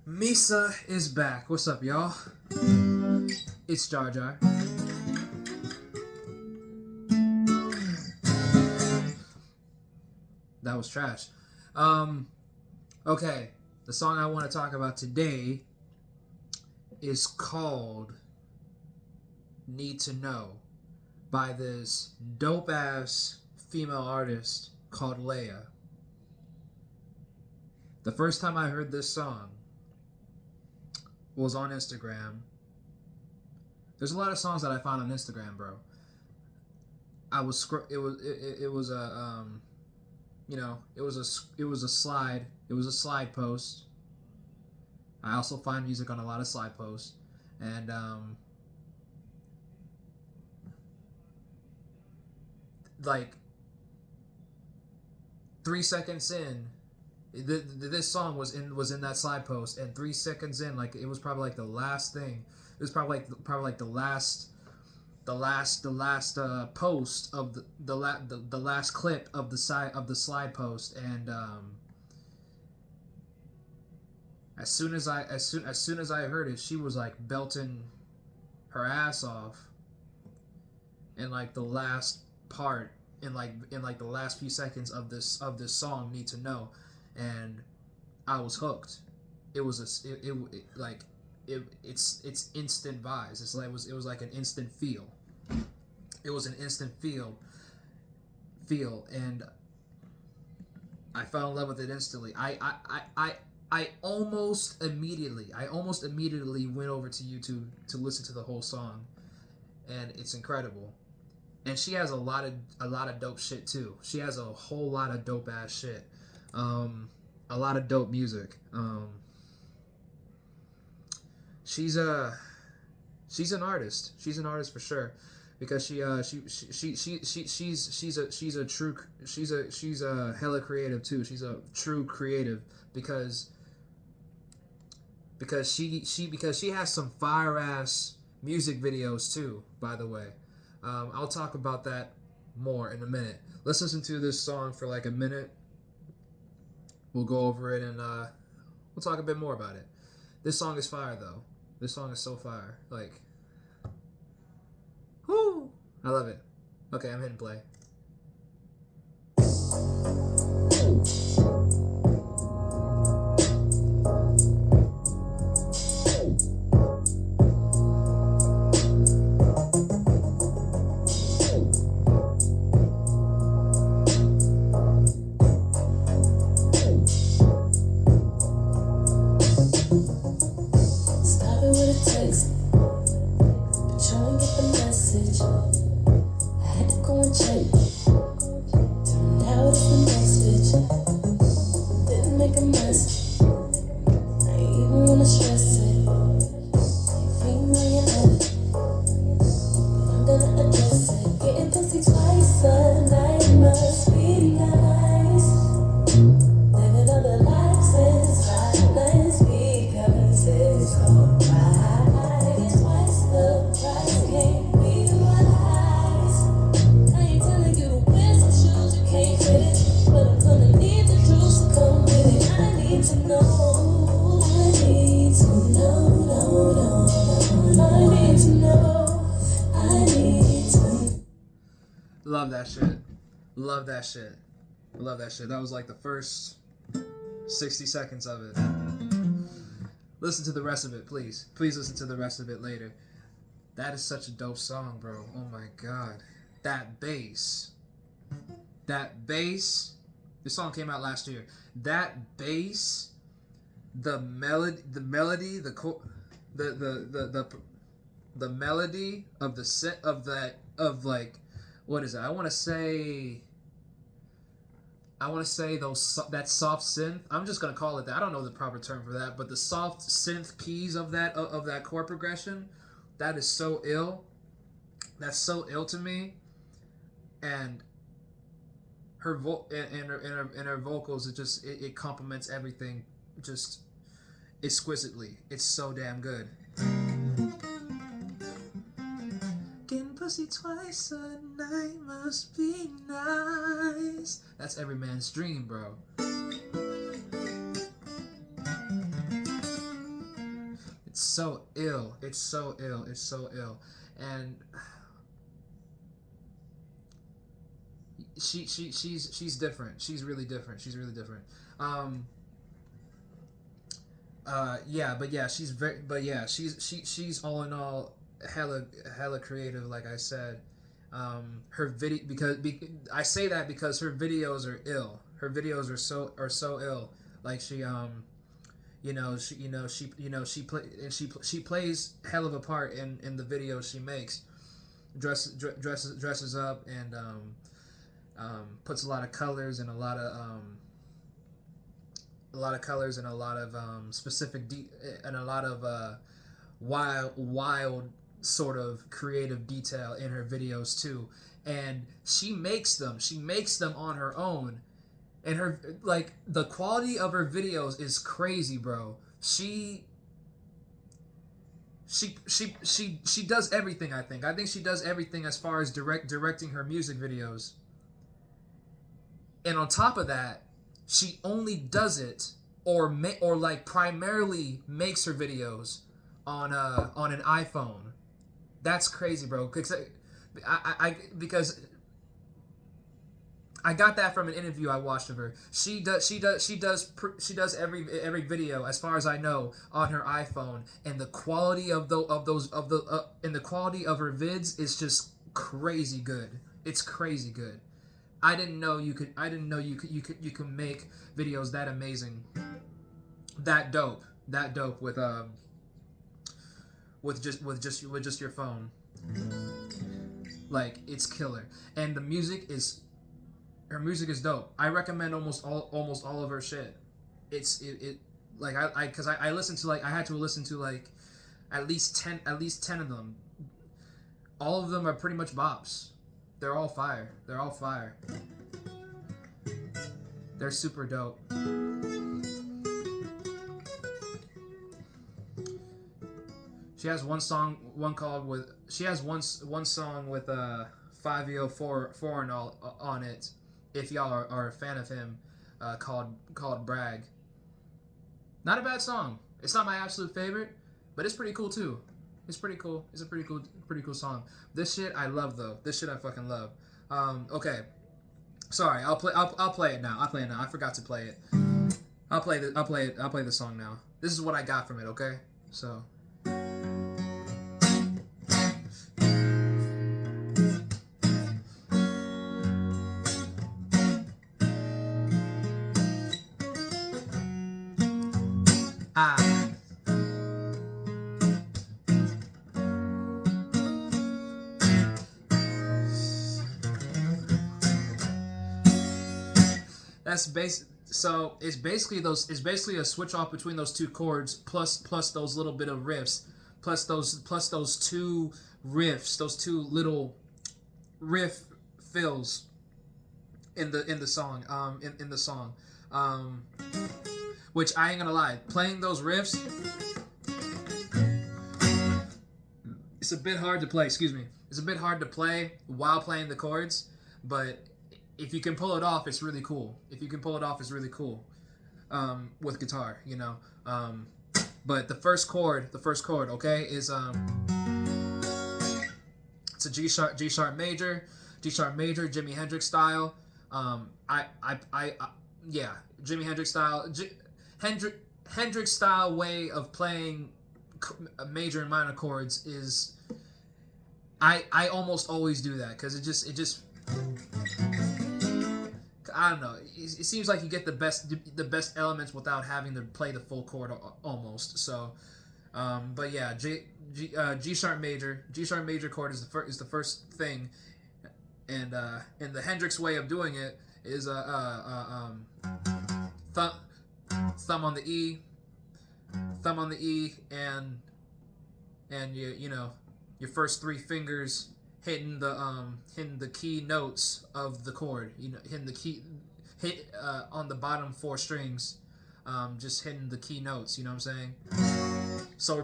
Misa is back. What's up, y'all? It's Jar Jar. That was trash. Okay. The song I want to talk about today is called Need to Know by this dope ass female artist called LAYA. The first time I heard this song was on Instagram. There's a lot of songs that I found on Instagram, bro. It was a slide post. I also find music on a lot of slide posts, and like 3 seconds in, this song was in that slide post, and 3 seconds in, like it was probably like the last thing. It was probably like the last post of the last clip of the slide post, and as soon as I heard it, she was like belting her ass off in like the last part, in the last few seconds of this song, Need to Know, and I was hooked. It's instant vibes. It was like an instant feel. It was an instant feel, and I fell in love with it instantly. I almost immediately went over to YouTube to listen to the whole song, and it's incredible. And she has a lot of dope shit too. She has a whole lot of dope ass shit, a lot of dope music. She's an artist. She's an artist for sure, because she's a hella creative too. She's a true creative because she has some fire ass music videos too, by the way. I'll talk about that more in a minute. Let's listen to this song for like a minute. We'll go over it, and we'll talk a bit more about it. This song is fire though. This song is so fire. Like, whoo! I love it. Okay, I'm hitting play. Love that shit. Love that shit. Love that shit. That was like the first 60 seconds of it. Listen to the rest of it, please. Please listen to the rest of it later. That is such a dope song, bro. Oh my god. That bass. That bass. This song came out last year. That bass, the melody, the melody of the set of that, of like, what is it? I want to say that soft synth. I'm just gonna call it that. I don't know the proper term for that, but the soft synth keys of that chord progression, that is so ill. That's so ill to me. And her her vocals, it complements everything just exquisitely. It's so damn good. Getting pussy twice a night must be nice. That's every man's dream, bro. It's so ill. It's so ill. It's so ill. And she's different. She's really different. She's really different. Yeah, but yeah, she's all in all hella creative, like I said. Her video, I say that because her videos are ill. Her videos are so ill. Like she she plays hell of a part in the videos she makes. Dresses up and puts a lot of colors and a lot of specific and a lot of wild sort of creative detail in her videos too. And she makes them on her own, and her, like, the quality of her videos is crazy, bro. She does everything. I think she does everything as far as directing her music videos. And on top of that, she only does it or like primarily makes her videos on an iPhone. That's crazy, bro. Because I got that from an interview I watched of her. She does every video, as far as I know, on her iPhone, and the quality of the quality of her vids is just crazy good. It's crazy good. I didn't know you could make videos that amazing, that dope with just your phone. Like, it's killer. And her music is dope. I recommend almost all of her shit. Like, I listened to, like, I had to listen to like at least 10 of them. All of them are pretty much bops. They're all fire. They're super dope. She has one song with 5EO Foreign on it. If y'all are a fan of him, called Brag. Not a bad song. It's not my absolute favorite, but it's pretty cool too. It's pretty cool. It's a pretty cool song. This shit I love though. This shit I fucking love. Okay. Sorry, I'll play it now. I forgot to play it. I'll play the song now. This is what I got from it, okay? So so it's basically a switch off between those two chords plus those little bit of riffs, plus those two riffs, those two little riff fills in the song, which I ain't gonna lie, playing those riffs, it's a bit hard to play. Excuse me, it's a bit hard to play while playing the chords, but if you can pull it off, it's really cool. With guitar, you know. But the first chord, okay, is it's a G sharp major, Jimi Hendrix style. Yeah, Jimi Hendrix style, Hendrix style way of playing major and minor chords is. I almost always do that because it just. I don't know. It seems like you get the best elements without having to play the full chord almost. So, but yeah, G sharp major chord is the first thing, and the Hendrix way of doing it is thumb on the E, and you know your first three fingers hitting the key notes of the chord, you know, hitting the key on the bottom four strings just hitting the key notes. You know what I'm saying? So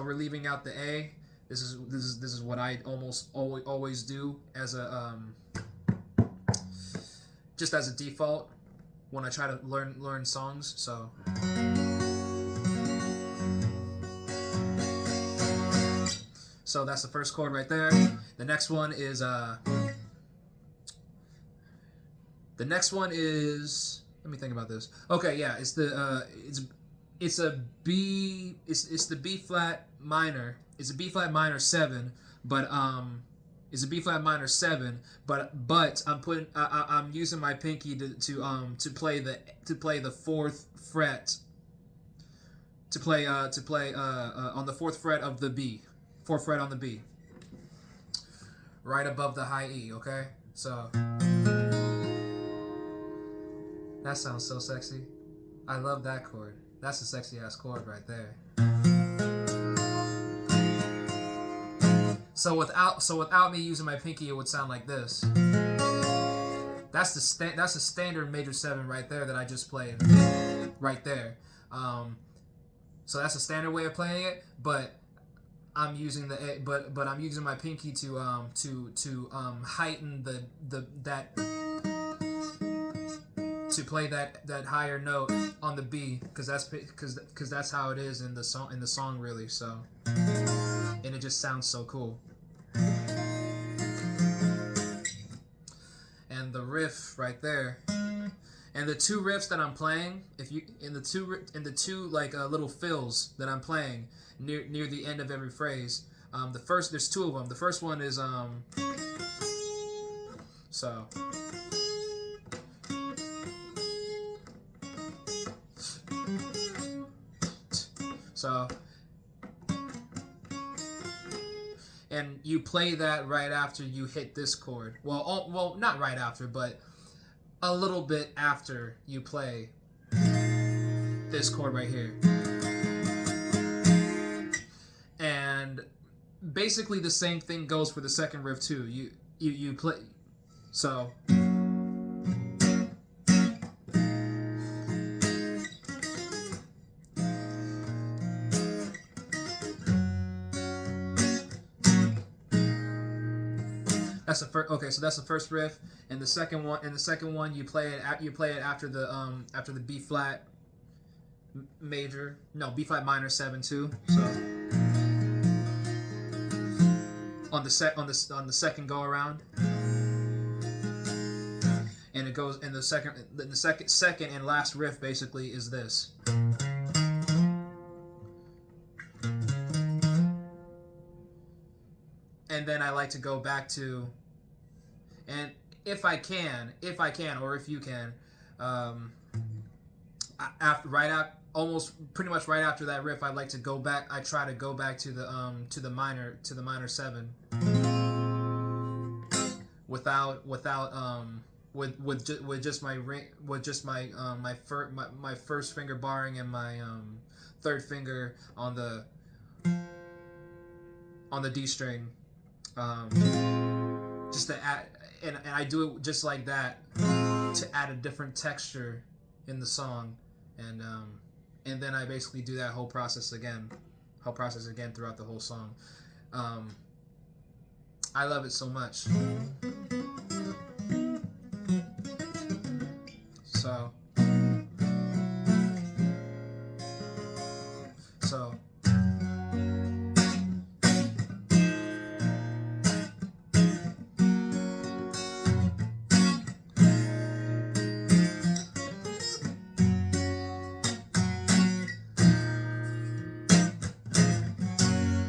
we're leaving out the A. This is what I almost always do as a just as a default when I try to learn songs. So that's the first chord right there. The next one is let me think about this. Okay, yeah, it's the B flat minor. It's a B flat minor 7, but it's a B flat minor 7, but I'm using my pinky to play the fourth fret to play on the fourth fret of the B. Fourth fret on the B. Right above the high E, okay? So that sounds so sexy. I love that chord. That's a sexy ass chord right there. So without me using my pinky, it would sound like this. That's the standard major 7 right there that I just played. Right there. So that's a standard way of playing it, but I'm using I'm using my pinky to heighten to play that higher note on the B, because that's how it is in the song really. So, and it just sounds so cool. And the riff right there, and the two riffs that I'm playing, in the two like little fills that I'm playing near the end of every phrase. There's two of them. The first one is so. So, and you play that right after you hit this chord. Well, not right after, but a little bit after you play this chord right here. And basically the same thing goes for the second riff too. You play, so. That's the first. Okay, so that's the first riff, and the second one, you play it after the B flat major, no, B flat minor 7 too. So on the second go around, and it goes in the second and last riff basically is this. And then I like to go back to, and if I can, or if you can, almost pretty much right after that riff, I like to go back. I try to go back to the minor 7, with just my ring, with just my first finger barring and my third finger on the D string. Just to add, and I do it just like that to add a different texture in the song, and then I basically do that whole process again throughout the whole song. I love it so much. So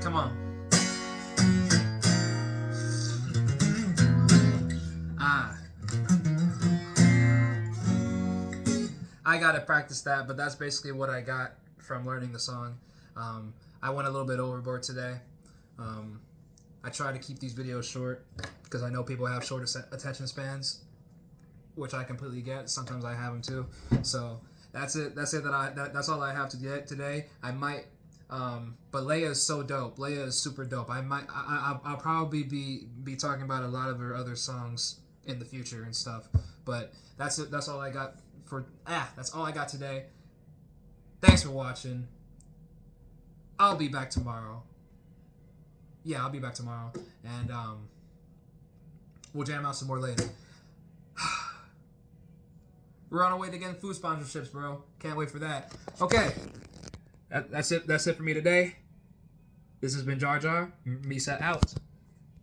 come on. I gotta practice that, but that's basically what I got from learning the song. I went a little bit overboard today. I try to keep these videos short because I know people have short attention spans, which I completely get. Sometimes I have them too. So that's it. That's that's all I have to get today. I might, but LAYA is so dope. LAYA is super dope. I'll probably be talking about a lot of her other songs in the future and stuff. But that's it. That's all I got that's all I got today. Thanks for watching. I'll be back tomorrow. Yeah, I'll be back tomorrow. And we'll jam out some more later. We're on our way to getting food sponsorships, bro. Can't wait for that. Okay. That's it. That's it for me today. This has been Jar Jar. Misa out.